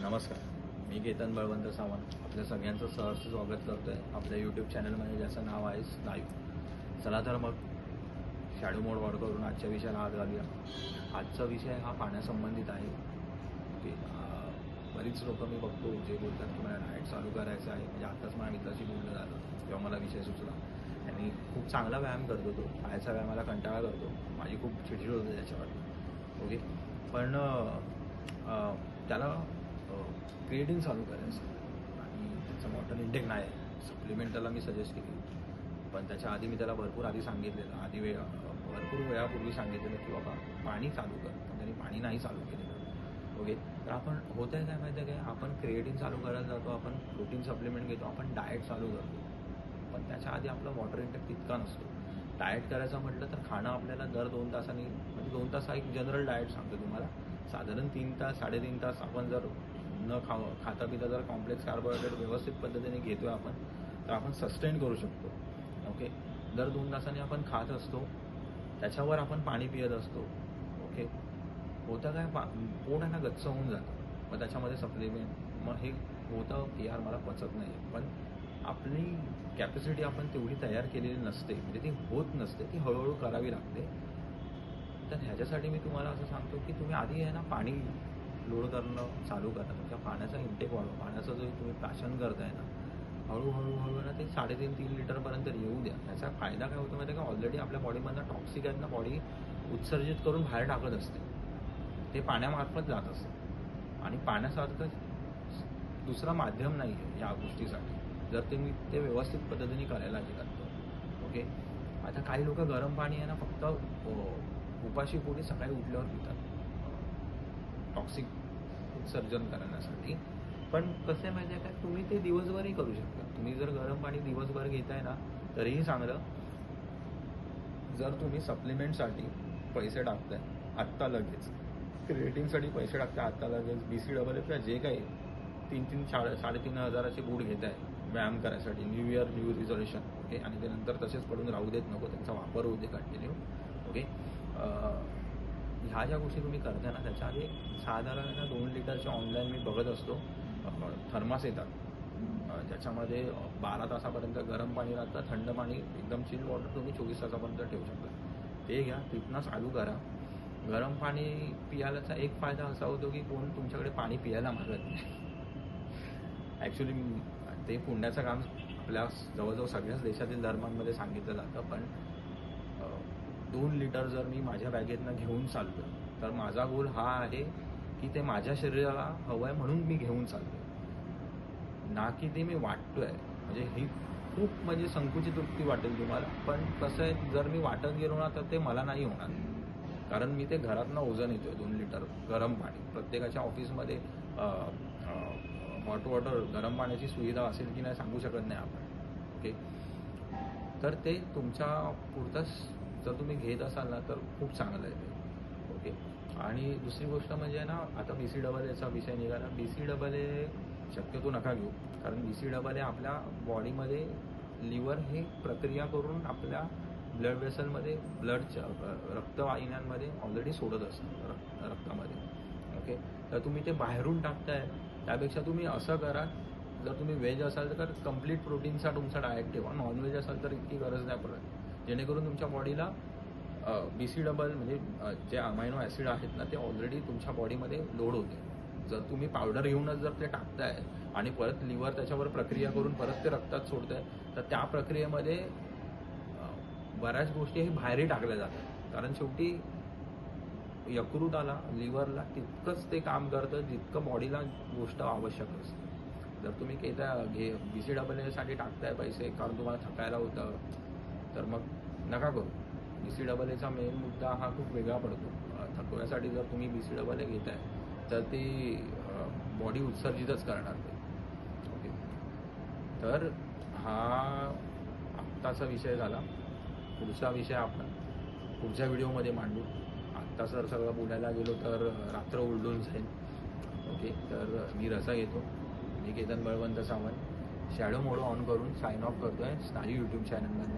नमस्कार, मी केतन बळवंत सावंत आपल्या सगळ्यांचं सहर्ष स्वागत करतो आहे आपल्या यूट्यूब चॅनलमध्ये, ज्याचं नाव आहे स्नायू. चला तर मग शॅडो मोड वर करून आजच्या विषयाला हात घालूया. आजचा विषय हा पाण्यासंबंधित आहे. ओके, बरीच लोकं मी बघतो जे बोलतात की मला डाएट चालू करायचं आहे. म्हणजे आताच माझ्या मित्राशी बोलणं झालं तेव्हा मला विषय सुचला. आणि खूप चांगला व्यायाम करतो तो, पायाचा व्यायामाला कंटाळा करतो. माझी खूप चिडचिड होते त्याच्यावर. ओके, पण त्याला क्रिएटिन चालू करायचं आणि त्याचं वॉटर इंटेक नाही आहे. सप्लिमेंट त्याला मी सजेस्ट केली, पण त्याच्या आधी मी त्याला भरपूर आधी सांगितलेलं, भरपूर वेळापूर्वी सांगितलेलं की बाबा पाणी चालू कर, पण त्यांनी पाणी नाही चालू केलेलं. ओके, तर आपण होतं आहे काय माहिती आहे काय, आपण क्रिएटिन चालू करायला जातो, आपण प्रोटीन सप्लिमेंट घेतो, आपण डाएट चालू करतो, पण त्याच्या आधी आपला वॉटर इंटेक तितका नसतो. डाएट करायचं म्हटलं तर खाणं आपल्याला दर 2 तासांनी, म्हणजे 2 तास हा एक जनरल डाएट सांगतो तुम्हाला. साधारण 3 तास 3.5 तास आपण जर खाता पिता जर कॉम्प्लेक्स कार्बोहायड्रेट व्यवस्थित पद्धतीने घेतोय आपण, तर आपण सस्टेन करू शकतो. ओके, दर 2 तासांनी आपण खात असतो, त्याच्यावर आपण पाणी पित असतो. ओके, होतं काय, पोट आहे ना गच्च होऊन जातं, मग त्याच्यामध्ये सप्लिमेंट, मग हे होतं की यार मला पचत नाही. पण आपली कॅपॅसिटी आपण तेवढी तयार केलेली नसते, म्हणजे ती होत नसते, ती हळूहळू करावी लागते. तर ह्याच्यासाठी मी तुम्हाला असं सांगतो की तुम्ही आधी आहे ना पाणी लोड करणं चालू करा. तुमच्या पाण्याचा इंटेक वाढवा. पाण्याचं जो तुम्ही पॅशन करताय ना, हळूहळू ना ते 3.5-3 लिटरपर्यंत येऊ द्या. त्याचा फायदा काय होतो माहिती आहे का, ऑलरेडी आपल्या बॉडीमधनं टॉक्सिक आहेत ना, बॉडी उत्सर्जित करून बाहेर टाकत असते, ते पाण्यामार्फत जात असतं. आणि पाण्यासारखं दुसरा माध्यम नाही आहे या गोष्टीसाठी, जर तुम्ही ते व्यवस्थित पद्धतीने करायला गेलात तर. ओके, आता काही लोक गरम पाणी आहे ना फक्त उपाशी पोटी सकाळी उठल्यावर पितात, टॉक्सिक उत्सर्जन करण्यासाठी. पण कसं आहे माहिती आहे का, तुम्ही ते दिवसभरही करू शकता. तुम्ही जर गरम पाणी दिवसभर घेताय ना तरीही चांगलं. जर तुम्ही सप्लिमेंटसाठी पैसे टाकताय आत्ता लगेच, क्रिएटिनसाठी पैसे टाकताय आत्ता लगेच, BCAA जे काही 3,000-3,500 हजाराचे बूट घेत आहे व्यायाम करायसाठी, new year new resolution. Okay, आणि ते नंतर तसेच पडून राहू देत नको, त्यांचा वापर होऊ दे कंटिन्यू. ओके, ह्या ज्या गोष्टी तुम्ही करता ना, त्याच्या आधी साधारण 2 लिटरचे ऑनलाईन मी बघत असतो थर्मास येतात, ज्याच्यामध्ये 12 तासापर्यंत गरम पाणी राहतं, थंड पाणी एकदम चिल वॉटर तुम्ही 24 तासापर्यंत ठेवू शकता. ते घ्या, तिथनं चालू करा. गरम पाणी पियायलाचा एक फायदा असा होतो की कोण तुमच्याकडे पाणी पियायला मागत नाही. ॲक्च्युली ते पुण्याचं काम आपल्या जवळजवळ सगळ्याच देशातील धर्मांमध्ये सांगितलं जातं. पण 2 लिटर जर मी माझ्या बॅगेतनं घेऊन चाललो तर माझा गोल हा आहे की ते माझ्या शरीराला हवं आहे म्हणून मी घेऊन चाललो, ना की ते मी वाटतोय. म्हणजे ही खूप म्हणजे संकुचित वृत्ती वाटेल तुम्हाला, पण कसं आहे, जर मी वाटत गेलो ना तर ते मला नाही होणार, कारण मी ते घरातनं ओझं येतोय 2 लिटर गरम पाणी. प्रत्येकाच्या ऑफिसमध्ये हॉट वॉटर गरम पाण्याची सुविधा असेल की नाही सांगू शकत नाही आपण. ओके, तर ते तुमच्या पुरतंच जर तुम्ही घेत असाल ना तर खूप चांगलं आहे ते. ओके, आणि दुसरी गोष्ट म्हणजे ना, आता BCAAचा विषय निघाला. BCAA शक्यतो नका घेऊ, कारण BCAA आपल्या बॉडीमध्ये लिव्हर हे प्रक्रिया करून आपल्या ब्लड वेसलमध्ये, ब्लडच्या रक्तवाहिन्यांमध्ये ऑलरेडी सोडत असतं रक्तामध्ये. ओके, तर तुम्ही ते बाहेरून टाकताय, त्यापेक्षा तुम्ही असं करा, जर तुम्ही व्हेज असाल तर कंप्लीट प्रोटीनचा तुमचा डाएट ठेवा. नॉनव्हेज असाल तर इतकी गरज नाही पडत, जेणेकरून तुमच्या बॉडीला BCAA म्हणजे जे अमायनो ॲसिड आहेत ना, ते ऑलरेडी तुमच्या बॉडीमध्ये लोड होते. जर तुम्ही पावडर घेऊनच जर ते टाकताय आणि परत लिव्हर त्याच्यावर प्रक्रिया करून परत ते रक्तात सोडताय, तर त्या प्रक्रियेमध्ये बऱ्याच गोष्टी हे बाहेरही टाकल्या जातात. कारण शेवटी यकृताला, लिव्हरला तितकंच ते काम करतं जितकं बॉडीला गोष्ट आवश्यक असते. जर तुम्ही BCAAसाठी टाकताय पैसे कारण तुम्हाला थकायला होतं, तर मग नका करू. BCAAचा मेन मुद्दा हा खूप वेगळा पडतो. थकव्यासाठी जर तुम्ही BCAA घेताय तर ती बॉडी उत्सर्जितच करणार ते. ओके, तर हा आत्ताचा विषय झाला. पुढचा विषय आपण पुढच्या व्हिडिओमध्ये मांडू. आत्ता जर सगळं बोलायला गेलो तर रात्र उलटून जाईल. ओके, तर मी रजा घेतो. मी Ketan Balwant Sawant shadow mode on करून साइन ऑफ करतोय स्नायू यूट्यूब चॅनलमध्ये.